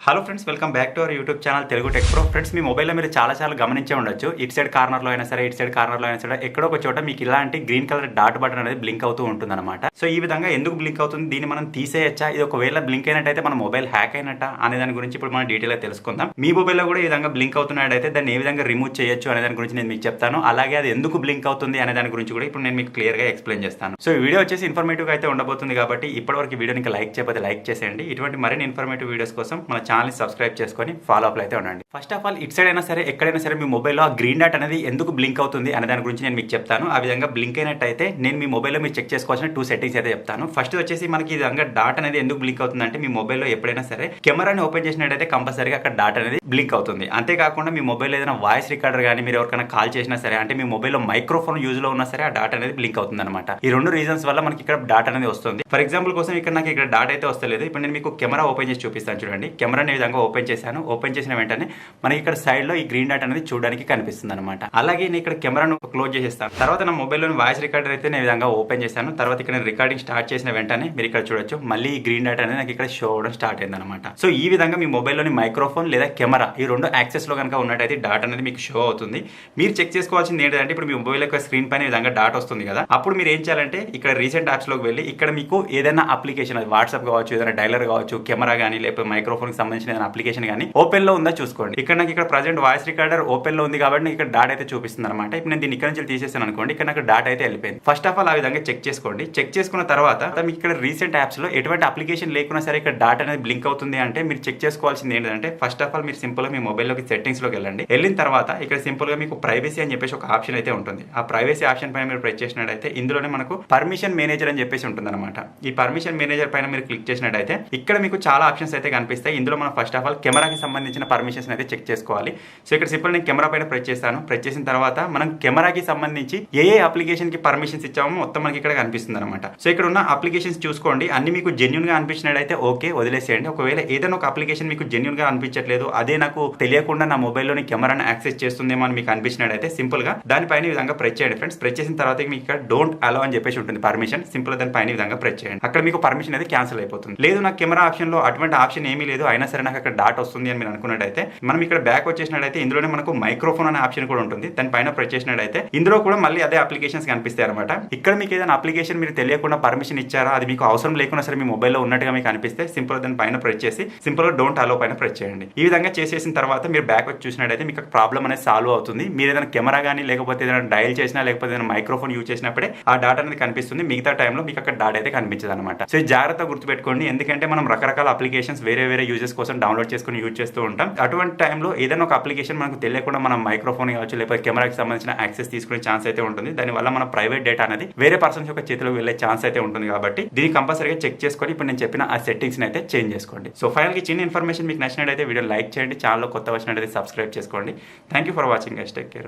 Hello friends, welcome back to our YouTube channel Telugu tech pro. Friends, మీ మొబైల్లో మీరు చాలా గమనించే ఉండొచ్చు. ఇటు సైడ్ కార్నర్లో అయినా సరే, ఇటు సైడ్ కార్నర్లో అయినా సరే, ఎక్కడో ఒక చోట మీకు ఇలాంటి గ్రీన్ కలర్ డాట్ బటన్ అనేది బ్లింక్ అవుతూ ఉంటుందన్నమాట. సో ఈ విధంగా ఎందుకు బ్లింక్ అవుతుంది, దీన్ని మనం తీసేయచ్చా, ఇది ఒకవేళ బ్లింక్ అయినట్టయితే మన మొబైల్ హ్యాక్ అయినట్ట అనే దాని గురించి ఇప్పుడు మనం డీటెయిల్గా తెలుసుకుందాం. మీ మొబైల్లో కూడా ఈ విధంగా బ్లింక్ అవుతున్నట్టయితే దాన్ని ఏ విధంగా రిమూవ్ చేయొచ్చు అనే దాని గురించి నేను మీకు చెప్తాను. అలాగే అది ఎందుకు బ్లింక్ అవుతుంది అనే దాని గురించి కూడా ఇప్పుడు నేను మీకు క్లియర్గా ఎక్స్ప్లెయిన్ చేస్తాను. సో ఈ వీడియో వచ్చేసి ఇన్ఫర్మేటివ్గా అయితే ఉండబోతుంది కాబట్టి ఇప్పటివరకు వీడియోని ఇంకా లైక్ చేయకపోతే లైక్ చేసేయండి. ఇటువంటి మరిన్ని ఇన్ఫర్మేటివ్ వీడియోస్ కోసం మన ఛానల్ని సబ్స్క్రైబ్ చేసుకొని ఫాలో అప్ అయితే ఉండండి. ఫస్ట్ ఆఫ్ ఆల్, ఇటు సైడ్ అయినా సరే, ఎక్కడైనా సరే మీ మొబైల్లో ఆ గ్రీన్ డాట్ అనేది ఎందుకు బ్లింక్ అవుతుంది అనే దాని గురించి నేను మీకు చెప్తాను. ఆ విధంగా బ్లింక్ అయినట్టయితే నేను మీ మొబైల్లో మీరు చెక్ చేసుకోవాల్సిన 2 సెట్టింగ్స్ అయితే చెప్తాను. ఫస్ట్ వచ్చేసి మనకి ఈ విధంగా డాట్ అనేది ఎందుకు బ్లింక్ అవుతుంది అంటే, మీ మొబైల్లో ఎప్పుడైనా సరే కెమెరాని ఓపెన్ చేసినట్టయితే కంపల్సరీగా అక్కడ డాట్ అనేది బ్లింక్ అవుతుంది. అంతేకాకుండా మీ మొబైల్ ఏదైనా వాయిస్ రికార్డర్ కానీ మీరు ఎవరికైనా కాల్ చేసినా సరే, అంటే మీ మొబైల్లో మైక్రోఫోన్ యూజ్ లో ఉన్నా సరే ఆ డాట్ అనేది బ్లింక్ అవుతుంది అనమాట. ఈ 2 రీజన్స్ వల్ల మనకి ఇక్కడ డాట్ అనేది వస్తుంది. ఫర్ ఎగ్జాంపుల్ కోసం ఇక్కడ నాకు ఇక్కడ డాట్ అయితే వస్తలేదు. ఇప్పుడు నేను మీకు కెమెరా ఓపెన్ చేసి చూపిస్తాను. చూడండి, కెమెరాని ఈ విధంగా ఓపెన్ చేశాను. ఓపెన్ చేసిన వెంటనే మనకి ఇక్కడ సైడ్ లో ఈ గ్రీన్ డాట్ అనేది చూడడానికి కనిపిస్తుంది అనమాట. అలాగే నేను ఇక్కడ కెమెరాను క్లోజ్ చేసేస్తాను. తర్వాత నా మొబైల్లోని వాయిస్ రికార్డర్ అయితే నేను ఈ విధంగా ఓపెన్ చేశాను. తర్వాత ఇక్కడ రికార్డింగ్ స్టార్ట్ చేసిన వెంటనే మీరు ఇక్కడ చూడొచ్చు, మళ్ళీ ఈ గ్రీన్ డాట్ అనేది నాకు ఇక్కడ షో అవడం స్టార్ట్ అయింది అనమాట. సో ఈ విధంగా మీ మొబైల్లోని మైక్రోఫోన్ లేదా కెమెరా ఈ 2 యాక్సెస్ లో కనుక ఉన్నట్టయితే డాట్ అనేది మీకు షో అవుతుంది. మీరు చెక్ చేసుకోవాల్సింది ఏంటంటే, ఇప్పుడు మీ మొబైల్ యొక్క స్క్రీన్ పైన ఈ విధంగా డాట్ వస్తుంది కదా, అప్పుడు మీరు ఏం చేయాలంటే ఇక్కడ రీసెంట్ యాప్స్ లోకి వెళ్ళి ఇక్కడ మీకు ఏదైనా అప్లికేషన్, అది వాట్సాప్ కావచ్చు, ఏదైనా డైలర్ కావచ్చు, కెమెరా కానీ లేకపోతే మైక్రోఫోన్ కి సంబంధించిన ఏదైనా అప్లికేషన్ కానీ ఓపెన్ లో ఉందా చూసుకోండి. ఇక్కడ నాకు ఇక్కడ ప్రజెంట్ వాయిస్ రికార్డర్ ఓపెన్ లో ఉంది కాబట్టి నాకు ఇక్కడ డాట్ అయితే చూపిస్తుంది అనమాట. ఇప్పుడు నేను దీన్ని ఇక్కడ నుంచి తీసేసాను అనుకోండి, ఇక్కడ నాకు డాట్ అయితే వెళ్ళిపోయింది. ఫస్ట్ ఆఫ్ ఆల్ ఆ విధంగా చెక్ చేసుకోండి. చెక్ చేసుకున్న తర్వాత మీకు ఇక్కడ రీసెంట్ యాప్స్ లో ఎటువంటి అప్లికేషన్ లేకున్నా సరే ఇక్కడ డాట్ అనేది బ్లింక్ అవుతుంది అంటే, మీరు చెక్ చేసుకోవాల్సింది ఏంటంటే, ఫస్ట్ ఆఫ్ ఆల్ మీరు సింపుల్ గా మీ మొబైల్ లోకి సెట్టింగ్స్ లోకి వెళ్ళండి. వెళ్ళిన తర్వాత ఇక్కడ సింపుల్ గా మీకు ప్రైవసీ అని చెప్పేసి ఒక ఆప్షన్ అయితే ఉంటుంది. ఆ ప్రైవసీ ఆప్షన్ పైన మీరు ప్రెస్ చేసినట్టయితే ఇందులోనే మనకు పర్మిషన్ మేనేజర్ అని చెప్పేసి ఉంటుంది అనమాట. ఈ పర్మిషన్ మేనేజర్ పైన మీరు క్లిక్ చేసినట్టయితే ఇక్కడ మీకు చాలా ఆప్షన్స్ అయితే కనిపిస్తాయి. ఇందులో మనం ఫస్ట్ ఆఫ్ ఆల్ కెమెరాకి సంబంధించిన పర్మిషన్స్ అయితే చెక్ చేసుకోవాలి. సో ఇక్కడ సింపుల్ నేను కెమెరా పైన ప్రెస్ చేస్తాను. ప్రెస్ చేసిన తర్వాత మనం కెమెరాకి సంబంధించి ఏ అప్లికేషన్ కి పర్మిషన్స్ ఇచ్చామో మొత్తం మనకి ఇక్కడ కనిపిస్తుంది అనమాట. సో ఇక్కడ ఉన్న అప్లికేషన్స్ చూసుకోండి, అన్ని మీకు జెన్యూన్ గా అనిపించినట్టయితే ఓకే, వదిలేసేయండి. ఒకవేళ ఏదైనా ఒక అప్లికేషన్ మీకు జెన్యూన్ గా అనిపించట్లేదు, అదే నాకు తెలియకుండా నా మొబైల్లోని కెమెరాను యాక్సెస్ చేస్తుందేమో అని మీకు అనిపించినట్టయితే సింపుల్ గా దానిపైన ఈ విధంగా ప్రెస్ చేయండి ఫ్రెండ్స్. ప్రెస్ చేసిన తర్వాత మీకు ఇక్కడ డోంట్ అలౌ అని చెప్పేసి ఉంటుంది పర్మిషన్. సింపుల్ గా దానిపైన ఈ విధంగా ప్రెస్ చేయండి. అక్కడ మీకు పర్మిషన్ అనేది క్యాన్సిల్ అయిపోతుంది. లేదు నాకు కెమెరా ఆప్షన్ లో అటువంటి ఆప్షన్ ఏమీ లేదు, అయినా సరే నాకు అక్కడ డాట్ వస్తుంది అని మీరు అనుకున్నట్టయితే మనం ఇక్కడ బ్యాక్ వచ్చేసినట్టయితే ఇందులోనే మనకు మైక్రోఫోన్ అనే ఆప్షన్ కూడా ఉంటుంది. దాని పైన ప్రెస్ చేసినట్టయితే ఇందులో కూడా మళ్ళీ అదే అప్లికేషన్స్ కనిపిస్తాయి అనమాట. ఇక్కడ మీకు ఏదైనా అప్లికేషన్ మీరు తెలియకుండా పర్మిషన్ ఇచ్చారా, అది మీకు అవసరం లేకుండా సరే మీ మొబైల్లో ఉన్నట్టుగా మీకు అనిపిస్తే సింపుల్ దాని పైన ప్రెస్ చేసి సింపుల్ గా డోంట్ అలో పైన ప్రెస్ చేయండి. ఈ విధంగా చేసేసిన తర్వాత మీరు బ్యాక్ వచ్చి చూసినట్టయితే మీకు ప్రాబ్లం అనేది సాల్వ్ అవుతుంది. మీరు ఏదైనా కెమెరా కానీ లేకపోతే ఏదైనా డయల్ చేసినా లేకపోతే ఏదైనా మైక్రోఫోన్ యూజ్ చేసినప్పుడే ఆ డాటా అనేది కనిపిస్తుంది. మిగతా టైంలో మీకు అక్కడ డాటా అయితే కనిపించదు అనమాట. సో జాగ్రత్తగా గుర్తుపెట్టుకోండి, ఎందుకంటే మనం రకరకాల అప్లికేషన్స్ వేరే యూజెస్ కోసం డౌన్లోడ్ చేసుకుని యూజ్ చేస్తూ ఉంటాం. అటువంటి టైంలో ఏదైనా ఒక అప్లికేషన్ మనకు తెలియకుండా మనం మైక్రోఫోన్ కావచ్చు లేకపోతే కెమెరాకి సంబంధించిన యాక్సెస్ తీసుకునే ఛాన్స్ అయితే ఉంటుంది. దానివల్ల మన ప్రైవేట్ డేటా అనేది వేరే పర్సన్స్ యొక్క చేతిలోకి వెళ్ళే ఛాన్స్ అయితే ఉంటుంది. కాబట్టి దీన్ని కంపల్సరీగా చెక్ చేసుకొని ఇప్పుడు నేను చెప్పిన ఆ సెట్టింగ్స్ అయితే చేంజ్ చేసుకోండి. సో ఫైనల్ కి చిన్న ఇన్ఫర్మేషన్ మీకు నచ్చినట్టయితే వీడియో లైక్ చేయండి. ఛానల్ కొత్త వచ్చినట్టయితే సబ్స్క్రైబ్ చేసుకోండి. Thank you for watching guys. Take care.